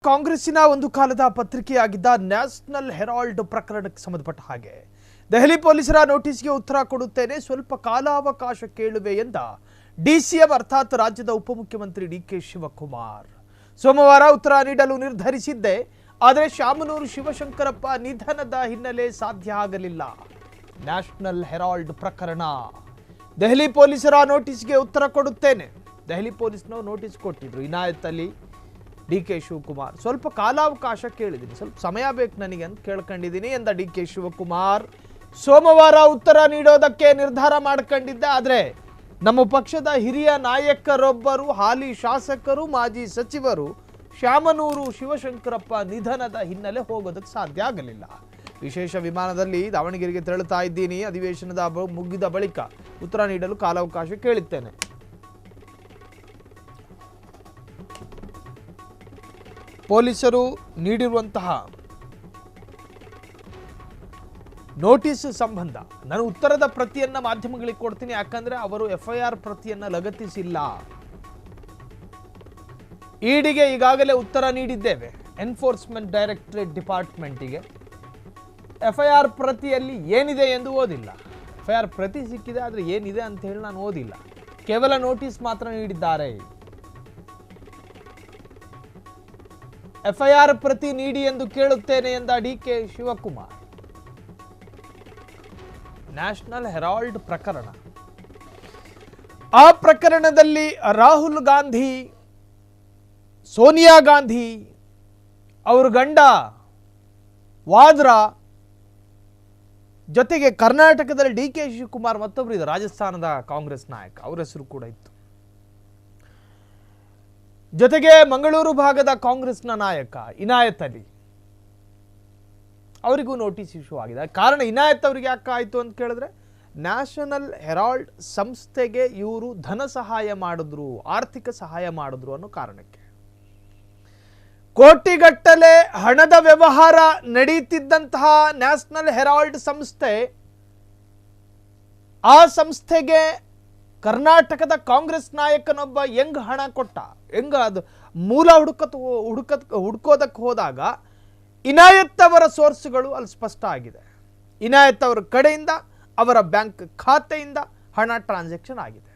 ಕಾಂಗ್ರೆಸ್ಸಿನ ಒಂದು ಕಾಲದ ಪತ್ರಿಕೆಯಾಗಿದ್ದ ನ್ಯಾಷನಲ್ ಹೆರಾಲ್ಡ್ ಪ್ರಕರಣಕ್ಕೆ ಸಂಬಂಧಪಟ್ಟ ಹಾಗೆ ದೆಹಲಿ ಪೊಲೀಸರ ನೋಟಿಸ್ಗೆ ಉತ್ತರ ಕೊಡುತ್ತೇನೆ, ಸ್ವಲ್ಪ ಕಾಲಾವಕಾಶ ಕೇಳುವೆ ಎಂದ ಡಿಸಿಎಂ ಅರ್ಥಾತ್ ರಾಜ್ಯದ ಉಪಮುಖ್ಯಮಂತ್ರಿ ಡಿಕೆ ಶಿವಕುಮಾರ್. ಸೋಮವಾರ ಉತ್ತರ ನೀಡಲು ನಿರ್ಧರಿಸಿದ್ದೆ, ಆದರೆ ಶಾಮನೂರು ಶಿವಶಂಕರಪ್ಪ ನಿಧನದ ಹಿನ್ನೆಲೆ ಸಾಧ್ಯ ಆಗಲಿಲ್ಲ. ನ್ಯಾಷನಲ್ ಹೆರಾಲ್ಡ್ ಪ್ರಕರಣ, ದೆಹಲಿ ಪೊಲೀಸರ ನೋಟಿಸ್ಗೆ ಉತ್ತರ ಕೊಡುತ್ತೇನೆ. ದೆಹಲಿ ಪೊಲೀಸ್ನವರು ನೋಟಿಸ್ ಕೊಟ್ಟಿದ್ರು ಇನಾಯತ್ ಅಲಿ, ಡಿಕೆ ಶಿವಕುಮಾರ್. ಸ್ವಲ್ಪ ಕಾಲಾವಕಾಶ ಕೇಳಿದ್ದೀನಿ, ಸ್ವಲ್ಪ ಸಮಯ ಬೇಕು ನನಗೆ ಅಂತ ಕೇಳ್ಕೊಂಡಿದ್ದೀನಿ ಎಂದ ಡಿಕೆ ಶಿವಕುಮಾರ್. ಸೋಮವಾರ ಉತ್ತರ ನೀಡೋದಕ್ಕೆ ನಿರ್ಧಾರ ಮಾಡ್ಕೊಂಡಿದ್ದೆ, ಆದರೆ ನಮ್ಮ ಪಕ್ಷದ ಹಿರಿಯ ನಾಯಕರೊಬ್ಬರು, ಹಾಲಿ ಶಾಸಕರು, ಮಾಜಿ ಸಚಿವರು ಶಾಮನೂರು ಶಿವಶಂಕರಪ್ಪ ನಿಧನದ ಹಿನ್ನೆಲೆ ಹೋಗೋದಕ್ಕೆ ಸಾಧ್ಯ ಆಗಲಿಲ್ಲ. ವಿಶೇಷ ವಿಮಾನದಲ್ಲಿ ದಾವಣಗೆರೆಗೆ ತೆರಳುತ್ತಾ ಇದ್ದೀನಿ. ಅಧಿವೇಶನದ ಮುಗಿದ ಬಳಿಕ ಉತ್ತರ ನೀಡಲು ಕಾಲಾವಕಾಶ ಕೇಳುತ್ತೇನೆ. ಪೊಲೀಸರು ನೀಡಿರುವಂತಹ ನೋಟಿಸ್ ಸಂಬಂಧ ನಾನು ಉತ್ತರದ ಪ್ರತಿಯನ್ನ ಮಾಧ್ಯಮಗಳಿಗೆ ಕೊಡ್ತೀನಿ, ಯಾಕಂದ್ರೆ ಅವರು ಎಫ್ಐಆರ್ ಪ್ರತಿಯನ್ನ ಲಗತ್ತಿಸಿಲ್ಲ. ಇಡಿಗೆ ಈಗಾಗಲೇ ಉತ್ತರ ನೀಡಿದ್ದೇವೆ, ಎನ್ಫೋರ್ಸ್ಮೆಂಟ್ ಡೈರೆಕ್ಟರೇಟ್ ಡಿಪಾರ್ಟ್ಮೆಂಟಿಗೆ. ಎಫ್ಐಆರ್ ಪ್ರತಿಯಲ್ಲಿ ಏನಿದೆ ಎಂದು ಓದಿಲ್ಲ. ಎಫ್ಐಆರ್ ಪ್ರತಿ ಸಿಕ್ಕಿದೆ, ಆದರೆ ಏನಿದೆ ಅಂತ ಹೇಳಿ ನಾನು ಓದಿಲ್ಲ, ಕೇವಲ ನೋಟಿಸ್ ಮಾತ್ರ ನೀಡಿದ್ದಾರೆ. ಎಫ್ಐಆರ್ ಪ್ರತಿ ನೀಡಿ ಎಂದು ಕೇಳುತ್ತೇನೆ ಎಂದ ಡಿಕೆ ಶಿವಕುಮಾರ್. ನ್ಯಾಷನಲ್ ಹೆರಾಲ್ಡ್ ಪ್ರಕರಣ, ಆ ಪ್ರಕರಣದಲ್ಲಿ ರಾಹುಲ್ ಗಾಂಧಿ, ಸೋನಿಯಾ ಗಾಂಧಿ, ಅವ್ರ ಗಂಡ ವಾದ್ರಾ, ಜೊತೆಗೆ ಕರ್ನಾಟಕದಲ್ಲಿ ಡಿಕೆ ಶಿವಕುಮಾರ್ ಮತ್ತೊಬ್ಬರು ಇದ್ದಾರೆ, ರಾಜಸ್ಥಾನದ ಕಾಂಗ್ರೆಸ್ ನಾಯಕ, ಅವರ ಹೆಸರು ಕೂಡ ಇತ್ತು. ಜೊತೆಗೆ ಮಂಗಳೂರು ಭಾಗದ ಕಾಂಗ್ರೆಸ್ನ ನಾಯಕ ಇನಾಯತ್ ಅಲಿ, ಅವರಿಗೂ ನೋಟಿಸ್ ಇಶ್ಯೂ ಆಗಿದೆ. ಕಾರಣ ಇನಾಯತ್ ಅವರಿಗೆ ಯಾಕೆ ಆಯಿತು ಅಂತ ಕೇಳಿದ್ರೆ, ನ್ಯಾಷನಲ್ ಹೆರಾಲ್ಡ್ ಸಂಸ್ಥೆಗೆ ಇವರು ಧನ ಸಹಾಯ ಮಾಡಿದ್ರು, ಆರ್ಥಿಕ ಸಹಾಯ ಮಾಡಿದ್ರು ಅನ್ನೋ ಕಾರಣಕ್ಕೆ. ಕೋಟಿಗಟ್ಟಲೆ ಹಣದ ವ್ಯವಹಾರ ನಡೀತಿದ್ದಂತಹ ನ್ಯಾಷನಲ್ ಹೆರಾಲ್ಡ್ ಸಂಸ್ಥೆ, ಆ ಸಂಸ್ಥೆಗೆ ಕರ್ನಾಟಕದ ಕಾಂಗ್ರೆಸ್ ನಾಯಕನೊಬ್ಬ ಹೆಂಗ್ ಹಣ ಕೊಟ್ಟ, ಹೆಂಗ ಅದು ಮೂಲ ಹುಡುಕೋದಕ್ಕೆ ಹೋದಾಗ ಇನಾಯತ್ ಅವರ ಸೋರ್ಸ್ಗಳು ಅಲ್ಲಿ ಸ್ಪಷ್ಟ ಆಗಿದೆ. ಇನಾಯತ್ ಅವರ ಕಡೆಯಿಂದ, ಅವರ ಬ್ಯಾಂಕ್ ಖಾತೆಯಿಂದ ಹಣ ಟ್ರಾನ್ಸಾಕ್ಷನ್ ಆಗಿದೆ.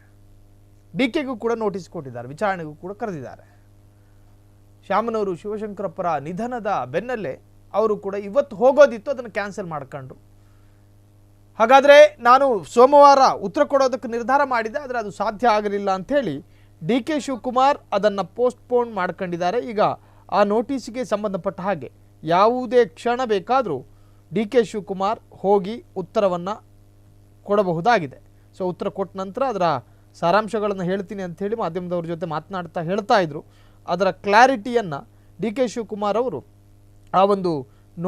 ಡಿಕೆಗೂ ಕೂಡ ನೋಟಿಸ್ ಕೊಟ್ಟಿದ್ದಾರೆ, ವಿಚಾರಣೆಗೂ ಕೂಡ ಕರೆದಿದ್ದಾರೆ. ಶಾಮನೂರು ಶಿವಶಂಕರಪ್ಪರ ನಿಧನದ ಬೆನ್ನಲ್ಲೇ ಅವರು ಕೂಡ ಇವತ್ತು ಹೋಗೋದಿತ್ತು, ಅದನ್ನು ಕ್ಯಾನ್ಸಲ್ ಮಾಡ್ಕೊಂಡ್ರು. ಹಾಗಾದರೆ ನಾನು ಸೋಮವಾರ ಉತ್ತರ ಕೊಡೋದಕ್ಕೆ ನಿರ್ಧಾರ ಮಾಡಿದ್ದೆ, ಆದರೆ ಅದು ಸಾಧ್ಯ ಆಗಲಿಲ್ಲ ಅಂಥೇಳಿ ಡಿಕೆ ಶಿವಕುಮಾರ್ ಅದನ್ನು ಪೋಸ್ಟ್ಪೋನ್ ಮಾಡ್ಕೊಂಡಿದ್ದಾರೆ. ಈಗ ಆ ನೋಟಿಸ್ಗೆ ಸಂಬಂಧಪಟ್ಟ ಹಾಗೆ ಯಾವುದೇ ಕ್ಷಣ ಬೇಕಾದರೂ ಡಿಕೆ ಶಿವಕುಮಾರ್ ಹೋಗಿ ಉತ್ತರವನ್ನು ಕೊಡಬಹುದಾಗಿದೆ. ಸೊ ಉತ್ತರ ಕೊಟ್ಟ ನಂತರ ಅದರ ಸಾರಾಂಶಗಳನ್ನು ಹೇಳ್ತೀನಿ ಅಂಥೇಳಿ ಮಾಧ್ಯಮದವ್ರ ಜೊತೆ ಮಾತನಾಡ್ತಾ ಹೇಳ್ತಾ ಇದ್ರು. ಅದರ ಕ್ಲಾರಿಟಿಯನ್ನು ಡಿಕೆ ಶಿವಕುಮಾರ್ ಅವರು ಆ ಒಂದು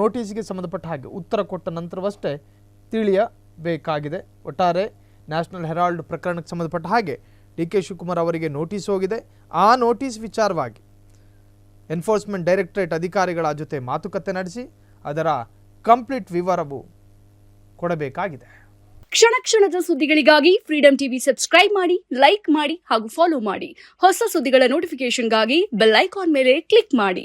ನೋಟಿಸ್ಗೆ ಸಂಬಂಧಪಟ್ಟ ಹಾಗೆ ಉತ್ತರ ಕೊಟ್ಟ ನಂತರವಷ್ಟೇ ತಿಳಿಯಬೇಕಾಗಿದೆ. ಒಟ್ಟಾರೆ ನ್ಯಾಷನಲ್ ಹೆರಾಲ್ಡ್ ಪ್ರಕರಣಕ್ಕೆ ಸಂಬಂಧಪಟ್ಟ ಹಾಗೆ ಡಿಕೆ ಶಿವಕುಮಾರ್ ಅವರಿಗೆ ನೋಟಿಸ್ ಹೋಗಿದೆ. ಆ ನೋಟಿಸ್ ವಿಚಾರವಾಗಿ ಎನ್ಫೋರ್ಸ್ಮೆಂಟ್ ಡೈರೆಕ್ಟರೇಟ್ ಅಧಿಕಾರಿಗಳ ಜೊತೆ ಮಾತುಕತೆ ನಡೆಸಿ ಅದರ ಕಂಪ್ಲೀಟ್ ವಿವರವು ಕೊಡಬೇಕಾಗಿದೆ. ಕ್ಷಣ ಕ್ಷಣದ ಸುದ್ದಿಗಳಿಗಾಗಿ ಫ್ರೀಡಂ ಟಿವಿ ಸಬ್ಸ್ಕ್ರೈಬ್ ಮಾಡಿ, ಲೈಕ್ ಮಾಡಿ ಹಾಗೂ ಫಾಲೋ ಮಾಡಿ. ಹೊಸ ಸುದ್ದಿಗಳ ನೋಟಿಫಿಕೇಶನ್ಗಾಗಿ ಬೆಲ್ ಐಕಾನ್ ಮೇಲೆ ಕ್ಲಿಕ್ ಮಾಡಿ.